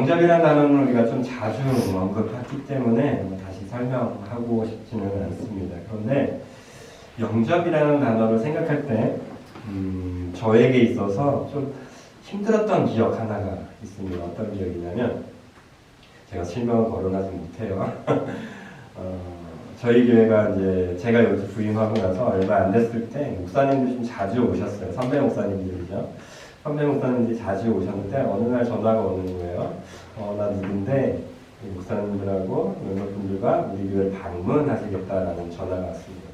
영접이라는 단어는 우리가 좀 자주 언급했기 때문에 다시 설명하고 싶지는 않습니다. 그런데 영접이라는 단어를 생각할 때 저에게 있어서 좀 힘들었던 기억 하나가 있습니다. 어떤 기억이냐면 제가 실명을 거론하지 못해요. 저희 교회가 이제 제가 여기 부임하고 나서 얼마 안 됐을 때 목사님들이 좀 자주 오셨어요. 선배 목사님들이죠. 선배 목사님들이 자주 오셨는데 어느 날 전화가 오는 거예요. 나 누군데 목사님들하고 몇몇 분들과 우리 교회를 방문하시겠다라는 전화가 왔습니다.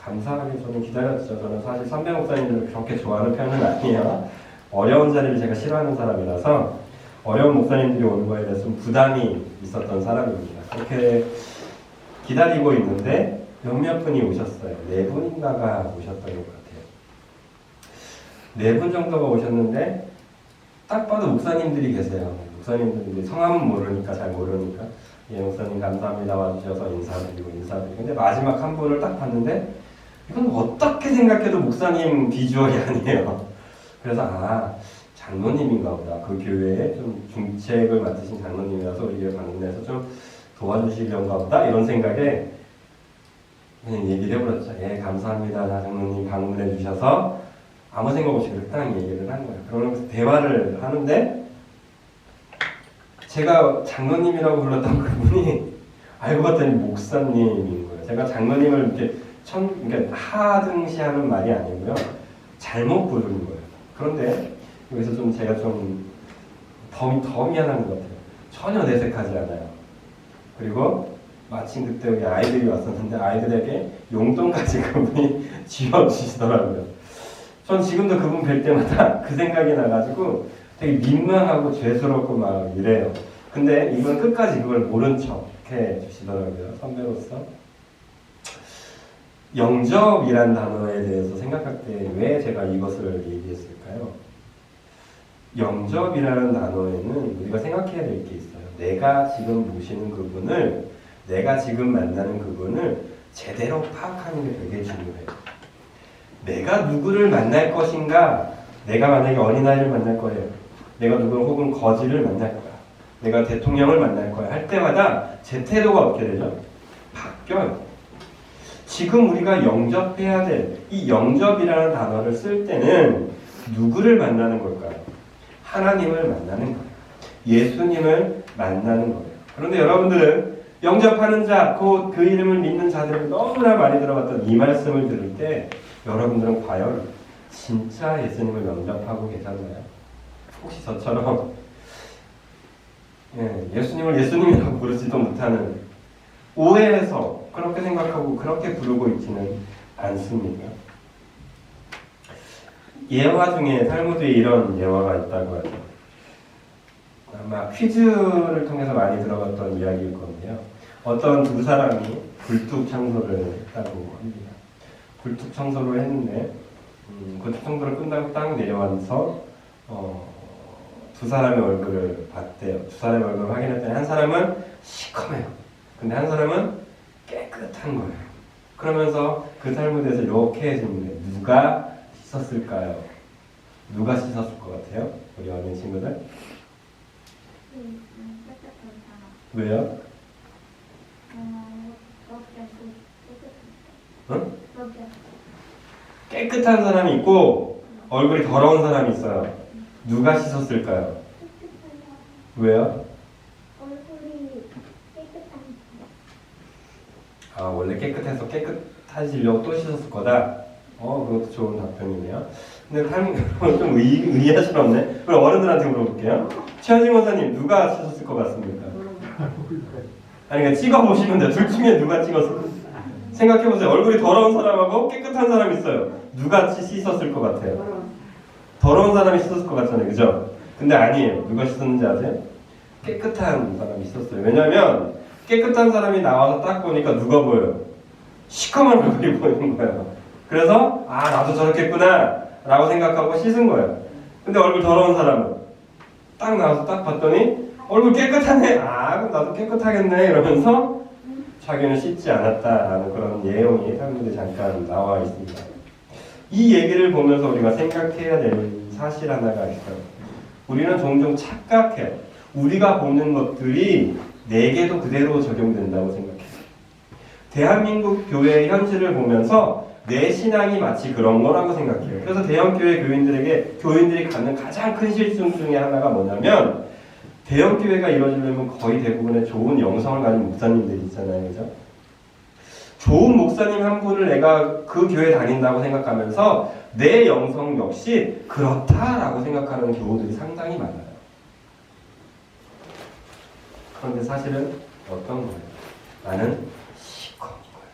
감사하게 저는 기다렸죠. 저는 사실 선배 목사님들을 그렇게 좋아하는 편은 아니에요. 어려운 자리를 제가 싫어하는 사람이라서 어려운 목사님들이 오는 거에 대해서 좀 부담이 있었던 사람입니다. 그렇게 기다리고 있는데 몇몇 분이 오셨어요. 4분인가가 오셨던 것 같아요. 4분 정도가 오셨는데 딱 봐도 목사님들이 계세요. 목사님들이 성함은 모르니까 잘 모르니까 예 목사님 감사합니다 와주셔서 인사드리고 근데 마지막 한 분을 딱 봤는데 이건 어떻게 생각해도 목사님 비주얼이 아니에요. 그래서 장로님인가 보다. 그 교회에 좀 중책을 맡으신 장로님이라서 우리 교회 방문해서 좀 도와주시려는가 보다 이런 생각에 그냥 얘기를 해버렸죠. 예 감사합니다 장로님 방문해 주셔서 아무 생각 없이 딱 얘기를 한 거예요. 그러면서 대화를 하는데 제가 장로님이라고 불렀던 그분이 알고 봤더니 목사님인 거예요. 제가 장로님을 이렇게 그러니까 하등시하는 말이 아니고요. 잘못 부르는 거예요. 그런데 여기서 좀 제가 좀 더 미안한 것 같아요. 전혀 내색하지 않아요. 그리고 마침 그때 여기 아이들이 왔었는데 아이들에게 용돈까지 그분이 쥐어주시더라고요. 전 지금도 그분 뵐 때마다 그 생각이 나가지고 되게 민망하고 죄스럽고 막 이래요. 근데 이분 끝까지 그걸 모른 척 해주시더라고요. 선배로서. 영접이란 단어에 대해서 생각할 때 왜 제가 이것을 얘기했을까요? 영접이라는 단어에는 우리가 생각해야 될 게 있어요. 내가 지금 모시는 그분을, 내가 지금 만나는 그분을 제대로 파악하는 게 되게 중요해요. 내가 누구를 만날 것인가? 내가 만약에 어린아이를 만날 거예요. 내가 누구를 혹은 거지를 만날 거야. 내가 대통령을 만날 거야. 할 때마다 제 태도가 어떻게 되죠? 바뀌어요. 지금 우리가 영접해야 될 이 영접이라는 단어를 쓸 때는 누구를 만나는 걸까요? 하나님을 만나는 거예요. 예수님을 만나는 거예요. 그런데 여러분들은 영접하는 자, 곧 그 이름을 믿는 자들을 너무나 많이 들어봤던 이 말씀을 들을 때 여러분들은 과연 진짜 예수님을 영접하고 계셨나요? 혹시 저처럼 예수님을 예수님이라고 부르지도 못하는 오해해서 그렇게 생각하고 그렇게 부르고 있지는 않습니다. 예화 중에 탈무드에 이런 예화가 있다고 하죠. 아마 퀴즈를 통해서 많이 들어봤던 이야기일 건데요. 어떤 두 사람이 굴뚝 청소를 했다고 합니다. 굴뚝 청소를 했는데 굴뚝 청소를 끝나고 딱 내려와서 두 사람의 얼굴을 봤대요. 두 사람의 얼굴을 확인했더니 한 사람은 시커매요. 근데 한 사람은 깨끗한 거예요. 그러면서 그 탈무드에서 이렇게 해줍니다. 누가 씻었을까요? 누가 씻었을 것 같아요? 우리 어린 친구들? 왜요? 응? 깨끗한 사람이 있고 얼굴이 더러운 사람이 있어요. 누가 씻었을까요? 왜요? 원래 깨끗해서 깨끗해지려고 또 씻었을 거다. 그것도 좋은 답변이네요. 근데 탈무드는 좀 의아스럽네. 그럼 어른들한테 물어볼게요. 최현진 원사님 누가 씻었을 것 같습니까? 아니 그러니까 찍어보시면 돼요. 둘 중에 누가 찍었을까? 생각해보세요. 얼굴이 더러운 사람하고 깨끗한 사람이 있어요. 누가 씻었을 것 같아요? 더러운 사람이 씻었을 것 같잖아요. 그죠? 근데 아니에요. 누가 씻었는지 아세요? 깨끗한 사람이 씻었어요. 왜냐면 깨끗한 사람이 나와서 딱 보니까 누가 보여요? 시커먼 얼굴이 보이는 거예요. 그래서 나도 저렇겠구나 라고 생각하고 씻은 거예요. 근데 얼굴 더러운 사람은 딱 나와서 딱 봤더니 얼굴 깨끗하네. 그럼 나도 깨끗하겠네 이러면서 자기는 씻지 않았다라는 그런 내용이 탈무드에 잠깐 나와 있습니다. 이 얘기를 보면서 우리가 생각해야 될 사실 하나가 있어요. 우리는 종종 착각해요. 우리가 보는 것들이 내게도 그대로 적용된다고 생각해요. 대한민국 교회의 현실을 보면서 내 신앙이 마치 그런 거라고 생각해요. 그래서 대형교회 교인들이 갖는 가장 큰 실수 중에 하나가 뭐냐면, 대형교회가 이루어지려면 거의 대부분의 좋은 영성을 가진 목사님들이 있잖아요. 그죠? 좋은 목사님 한 분을 내가 그 교회 다닌다고 생각하면서 내 영성 역시 그렇다라고 생각하는 교우들이 상당히 많아요. 그런데 사실은 어떤 거예요? 나는 시커먼 거예요.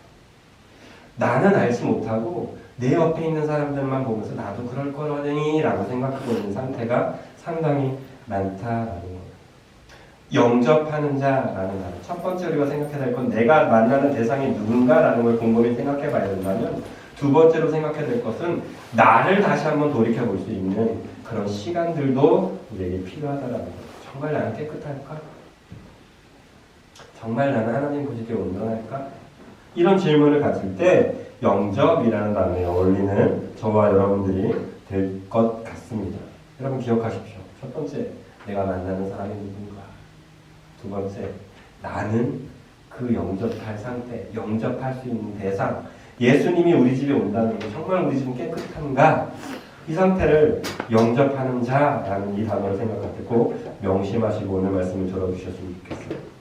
나는 알지 못하고 내 옆에 있는 사람들만 보면서 나도 그럴 거라니 라고 생각하고 있는 상태가 상당히 많다라는 거예요. 영접하는 자라는 단어. 첫 번째 우리가 생각해야 될 건 내가 만나는 대상이 누군가라는 걸 곰곰이 생각해 봐야 된다면, 두 번째로 생각해야 될 것은 나를 다시 한번 돌이켜 볼 수 있는 그런 시간들도 우리에게 필요하다라는 거예요. 정말 나는 깨끗할까? 정말 나는 하나님 보시기에 온전할까? 이런 질문을 가질 때 영접이라는 단어에 어울리는 저와 여러분들이 될 것 같습니다. 여러분 기억하십시오. 첫 번째, 내가 만나는 사람이 누군가. 두 번째, 나는 그 영접할 상태, 영접할 수 있는 대상, 예수님이 우리 집에 온다는 게 정말 우리 집은 깨끗한가? 이 상태를 영접하는 자라는 이 단어를 생각하고 명심하시고 오늘 말씀을 들어주셨으면 좋겠어요.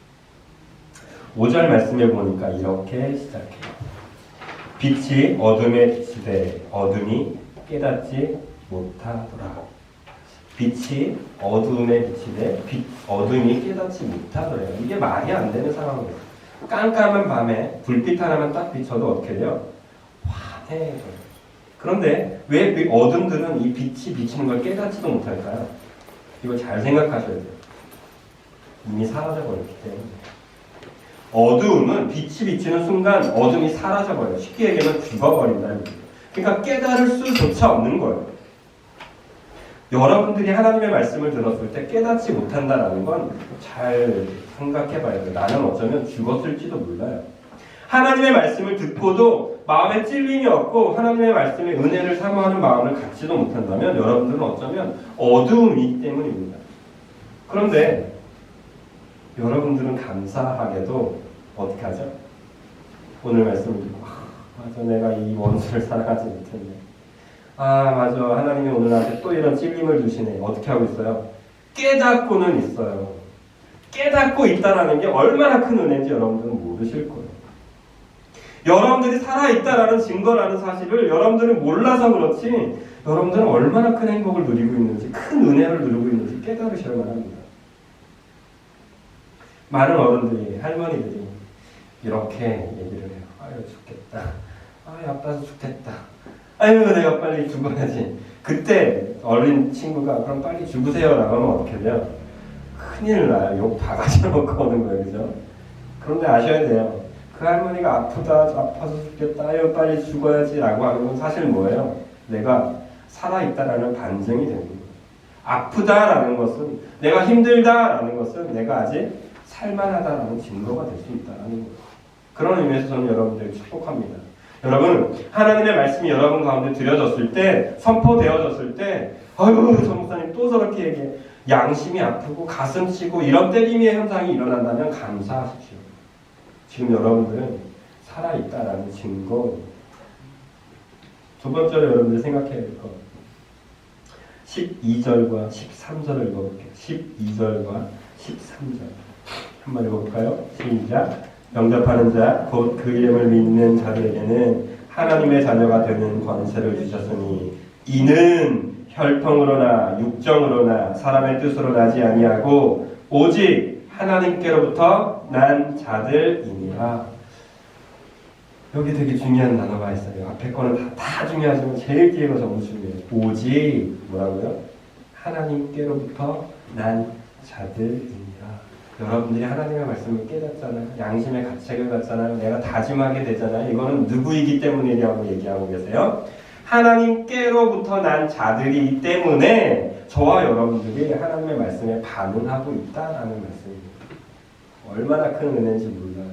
5절 말씀에 보니까 이렇게 시작해요. 빛이 어둠에 비치되 어둠이 깨닫지 못하더라. 빛이 어둠에 비치되 어둠이 깨닫지 못하더래요. 이게 말이 안 되는 상황이에요. 깜깜한 밤에 불빛 하나만 딱 비춰도 어떻게 돼요? 환해져요. 그런데 왜 어둠들은 이 빛이 비치는 걸 깨닫지도 못할까요? 이거 잘 생각하셔야 돼요. 이미 사라져버렸기 때문에. 어두움은 빛이 비치는 순간 어둠이 사라져버려요. 쉽게 얘기하면 죽어버린다는 거예요. 그러니까 깨달을 수조차 없는 거예요. 여러분들이 하나님의 말씀을 들었을 때 깨닫지 못한다는 건 잘 생각해 봐야 돼요. 나는 어쩌면 죽었을지도 몰라요. 하나님의 말씀을 듣고도 마음에 찔림이 없고 하나님의 말씀의 은혜를 사모하는 마음을 갖지도 못한다면 여러분들은 어쩌면 어두움이기 때문입니다. 그런데 여러분들은 감사하게도 어떻게 하죠? 오늘 말씀을 듣고 맞아, 내가 이 원수를 사랑하지 못했네. 맞아, 하나님이 오늘 나한테 또 이런 찔림을 주시네. 어떻게 하고 있어요? 깨닫고는 있어요. 깨닫고 있다라는 게 얼마나 큰 은혜인지 여러분들은 모르실 거예요. 여러분들이 살아있다라는 증거라는 사실을 여러분들은 몰라서 그렇지, 여러분들은 얼마나 큰 행복을 누리고 있는지, 큰 은혜를 누리고 있는지 깨달으셔야만 합니다. 많은 어른들이, 할머니들이 이렇게 얘기를 해요. 아유, 죽겠다. 아유, 아빠도 죽겠다. 아유, 내가 빨리 죽어야지. 그때 어린 친구가 그럼 빨리 죽으세요 라고 하면 어떻게 돼요? 큰일 나요. 욕 다 가져놓고 오는 거예요. 그죠? 그런데 아셔야 돼요. 그 할머니가 아파서 죽겠다. 아유, 빨리 죽어야지 라고 하는 건 사실 뭐예요? 내가 살아있다라는 반증이 되는 거예요. 아프다라는 것은, 내가 힘들다라는 것은 내가 아직 살만하다라는 증거가 될 수 있다는 거예요. 그런 의미에서 저는 여러분들을 축복합니다. 여러분, 하나님의 말씀이 여러분 가운데 드려졌을 때, 선포되어졌을 때, 아유, 저 목사님 또 저렇게 얘기해. 양심이 아프고 가슴 치고 이런 때림의 현상이 일어난다면 감사하십시오. 지금 여러분들은 살아있다라는 증거. 두 번째로 여러분들이 생각해야 될 것. 12절과 13절을 읽어볼게요. 12절과 13절. 한번 읽어볼까요? 시작. 영접하는 자, 곧 그 이름을 믿는 자들에게는 하나님의 자녀가 되는 권세를 주셨으니 이는 혈통으로나 육정으로나 사람의 뜻으로 나지 아니하고 오직 하나님께로부터 난 자들이니라. 여기 되게 중요한 단어가 있어요. 앞에 거는 다 중요하지만 제일 뒤에가 너무 중요해요. 오직 뭐라고요? 하나님께로부터 난 자들이니라. 여러분들이 하나님의 말씀을 깨닫잖아요. 양심의 가책을 갖잖아요. 내가 다짐하게 되잖아요. 이거는 누구이기 때문이라고 얘기하고 계세요. 하나님께로부터 난 자들이기 때문에 저와 여러분들이 하나님의 말씀에 반응하고 있다라는 말씀입니다. 얼마나 큰 은혜인지 몰라요.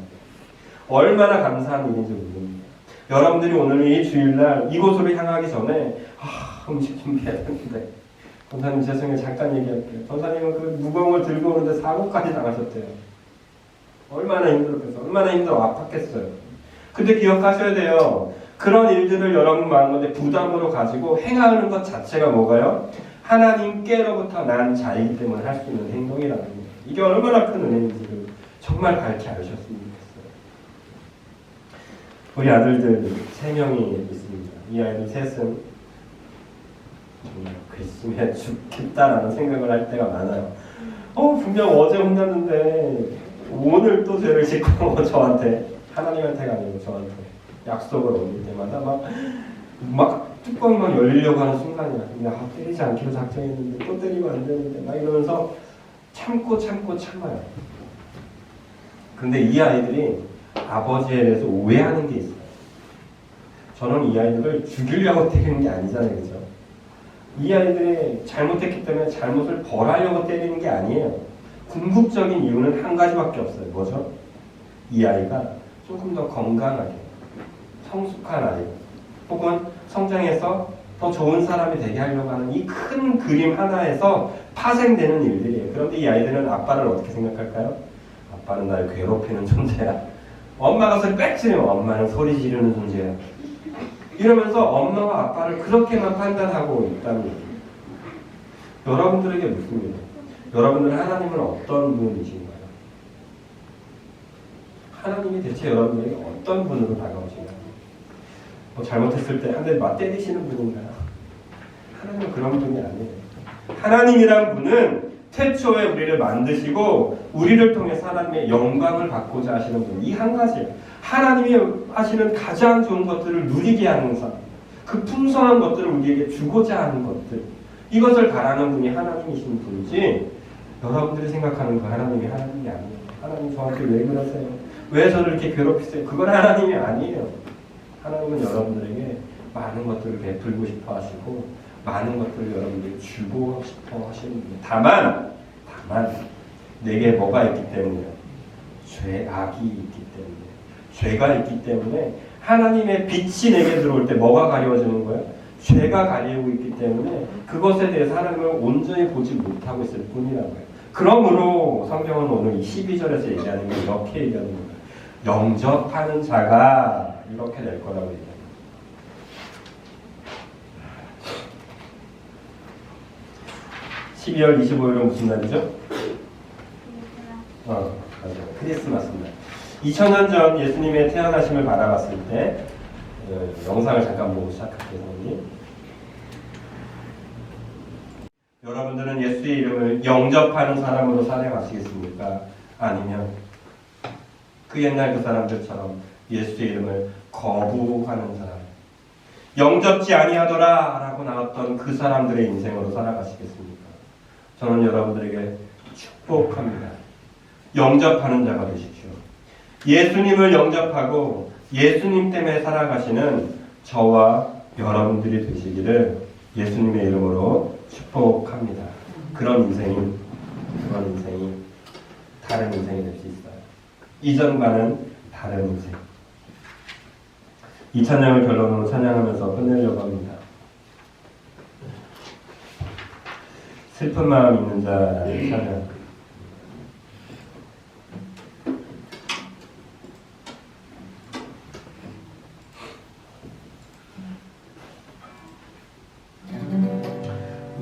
얼마나 감사한 일인지 모릅니다. 여러분들이 오늘 이 주일날 이곳으로 향하기 전에 음식 준비해야 되는데 전사님 죄송해요. 잠깐 얘기할게요. 전사님은 그 무거운 걸 들고 오는데 사고까지 당하셨대요. 얼마나 힘들었겠어요. 얼마나 힘들어 아팠겠어요. 근데 기억하셔야 돼요. 그런 일들을 여러분 마음에 부담으로 가지고 행하는 것 자체가 뭐가요? 하나님께로부터 난 자이기 때문에 할 수 있는 행동이라는 겁니다. 이게 얼마나 큰 은혜인지를 정말 밝게 알으셨으면 좋겠어요. 우리 아들들 3명이 있습니다. 이 아이들 셋은 정말 괘씸해 죽겠다라는 생각을 할 때가 많아요. 분명 어제 혼났는데 오늘 또 죄를 짓고 저한테, 하나님한테가 아니고 저한테 약속을 어길 때마다 막 뚜껑이 열리려고 하는 순간이야. 때리지 않기로 작정했는데 또 때리면 안 되는데 막 이러면서 참아요. 근데 이 아이들이 아버지에 대해서 오해하는 게 있어요. 저는 이 아이들을 죽이려고 때리는 게 아니잖아요. 그죠? 이 아이들이 잘못했기 때문에 잘못을 벌하려고 때리는 게 아니에요. 궁극적인 이유는 한 가지밖에 없어요. 뭐죠? 이 아이가 조금 더 건강하게, 성숙한 아이, 혹은 성장해서 더 좋은 사람이 되게 하려고 하는 이 큰 그림 하나에서 파생되는 일들이에요. 그런데 이 아이들은 아빠를 어떻게 생각할까요? 아빠는 날 괴롭히는 존재야. 엄마가 소리 빽지르면 엄마는 소리 지르는 존재야. 이러면서 엄마와 아빠를 그렇게만 판단하고 있다는 얘기예요. 여러분들에게 묻습니다. 여러분들은 하나님은 어떤 분이신가요? 하나님이 대체 여러분에게 어떤 분으로 다가오신가요? 잘못했을 때 한 대 맞때리시는 분인가요? 하나님은 그런 분이 아니에요. 하나님이란 분은 태초에 우리를 만드시고 우리를 통해 하나님의 영광을 받고자 하시는 분. 이 한 가지예요. 하나님이 하시는 가장 좋은 것들을 누리게 하는 사람, 그 풍성한 것들을 우리에게 주고자 하는 것들, 이것을 바라는 분이 하나님이신 분이지 여러분들이 생각하는 그 하나님이 아니에요. 하나님 저한테 왜 그러세요? 왜 저를 이렇게 괴롭히세요? 그건 하나님이 아니에요. 하나님은 여러분들에게 많은 것들을 베풀고 싶어 하시고 많은 것들을 여러분들에게 주고 싶어 하시는 분이에요. 다만 내게 뭐가 있기 때문에요? 악이 있기 때문에, 죄가 있기 때문에 하나님의 빛이 내게 들어올 때 뭐가 가려워지는 거예요? 죄가 가리우고 있기 때문에 그것에 대해서 하나님을 온전히 보지 못하고 있을 뿐이라고요. 그러므로 성경은 오늘 이 12절에서 얘기하는 게 이렇게 얘기하는 거예요. 영접하는 자가 이렇게 될 거라고 얘기합니다. 12월 25일은 무슨 날이죠? 맞아요. 크리스마스입니다. 2000년 전 예수님의 태어나심을 바라봤을 때 영상을 잠깐 보고 시작할게요. 여러분들은 예수의 이름을 영접하는 사람으로 살아가시겠습니까? 아니면 그 옛날 그 사람들처럼 예수의 이름을 거부하는 사람, 영접지 아니하더라 라고 나왔던 그 사람들의 인생으로 살아가시겠습니까? 저는 여러분들에게 축복합니다. 영접하는 자가 되십시오. 예수님을 영접하고 예수님 때문에 살아가시는 저와 여러분들이 되시기를 예수님의 이름으로 축복합니다. 그런 인생이 다른 인생이 될 수 있어요. 이전과는 다른 인생. 이 찬양을 결론으로 찬양하면서 끝내려고 합니다. 슬픈 마음 있는 자의 찬양.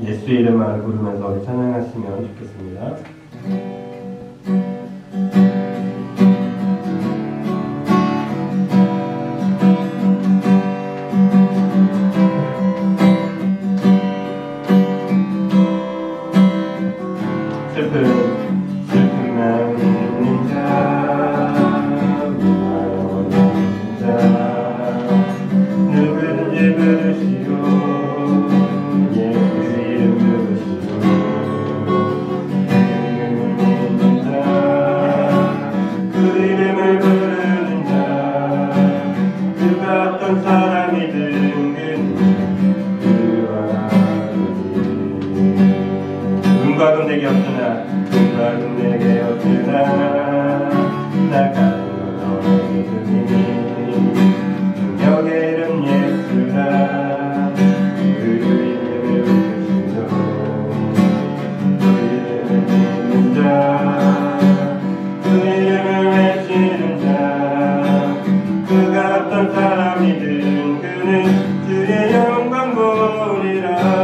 예수의 이름만 부르면서 우리 찬양하시면 좋겠습니다. 슬픈 마음 있는 자, 무거운 자, 누구든지 부르시오. 눈과 내게 없으나 나가는 건 없으니 능력의 이름 예수라 그 이름을 부르시오. 믿은 그는 주의 영광 보리라.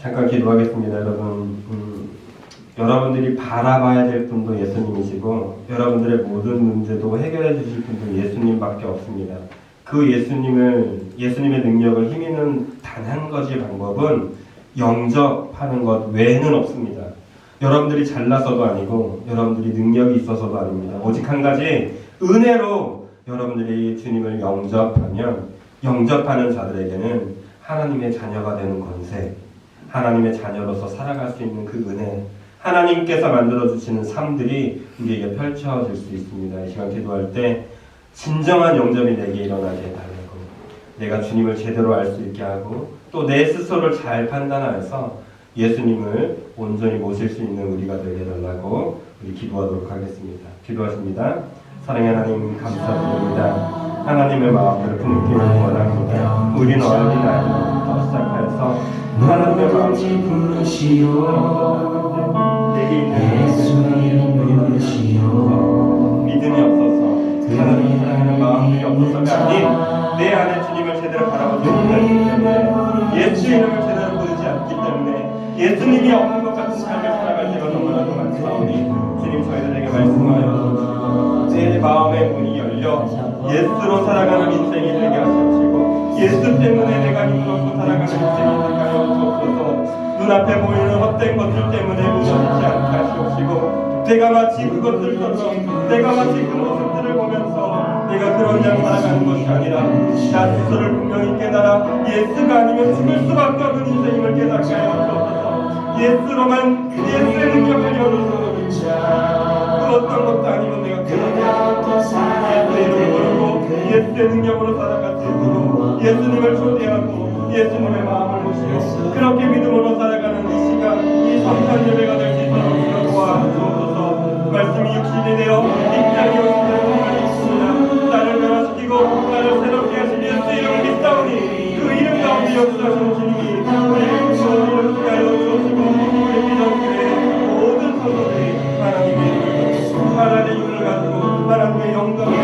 잠깐 기도하겠습니다. 여러분, 여러분들이 바라봐야 될 분도 예수님이시고 여러분들의 모든 문제도 해결해 주실 분도 예수님밖에 없습니다. 그 예수님의 능력을 힘입는 단 한 가지 방법은 영접하는 것 외에는 없습니다. 여러분들이 잘나서도 아니고 여러분들이 능력이 있어서도 아닙니다. 오직 한 가지, 은혜로 여러분들이 주님을 영접하면 영접하는 자들에게는 하나님의 자녀가 되는 권세, 하나님의 자녀로서 살아갈 수 있는 그 은혜, 하나님께서 만들어주시는 삶들이 우리에게 펼쳐질 수 있습니다. 이 시간 기도할 때 진정한 영접이 내게 일어나게 해달라고, 내가 주님을 제대로 알 수 있게 하고 또 내 스스로를 잘 판단하여서 예수님을 온전히 모실 수 있는 우리가 되게 해달라고 우리 기도하도록 하겠습니다. 기도하십니다. 사랑의 하나님 감사드립니다. 하나님의 마음을 품기를 원합니다. 우리는 어린 아이부터 시작하여서 하나님의 마음을 부르시오. 내게 있는 부르시오. 믿음이 없어서 하나님을 사랑하는 마음이 없어서가 아닌 내 안에 주님을 제대로 바라보지 못하기 때문에, 예수 이름을 제대로 부르지 않기 때문에 예수님이 없는 것 같은 삶을 살아갈 때가 너무나도 많사오니 주님 저희들에게 말씀하여 내 마음의 문이 열려 예수로 살아가는 인생이 되게 하시옵시고, 예수 때문에 내가 힘을 얻고 살아가는 인생이 되게 하여 주옵소서. 눈앞에 보이는 헛된 것들 때문에 무너지지 않게 하시옵시고, 내가 마치 그것들처럼 내가 마치 그 모습들을 보면서 내가 그런 양 살아가는 것이 아니라 나 스스로를 분명히 깨달아 예수가 아니면 죽을 수밖에 없는 인생임을 깨닫게 하여 주옵소서. 예수로만 예수의 능력을 열어서 그 어떤 것도 아니면 내가 예수의 이름을 부르고 예수의 능력으로 살아갈 수 있도록 예수님을 초대하고 예수님의 마음을 모시고 그렇게 믿음으로 살아가는 이 시간, 이 성탄 예배가 될 수 있도록 도와주옵소서. 말씀이 육신이 되어 이 땅에 오신 정말 있습니다. 나를 변화시키고 나를 새롭게 하신 예수 이름을 믿사오니 그 이름 가운데 역사하신 주님이 우리 주님을 피하여 주옵시고 우리 비전교회 모든 성도들이 하나님의 이름을 하나님의 이름을 가지고 하나님의 영광을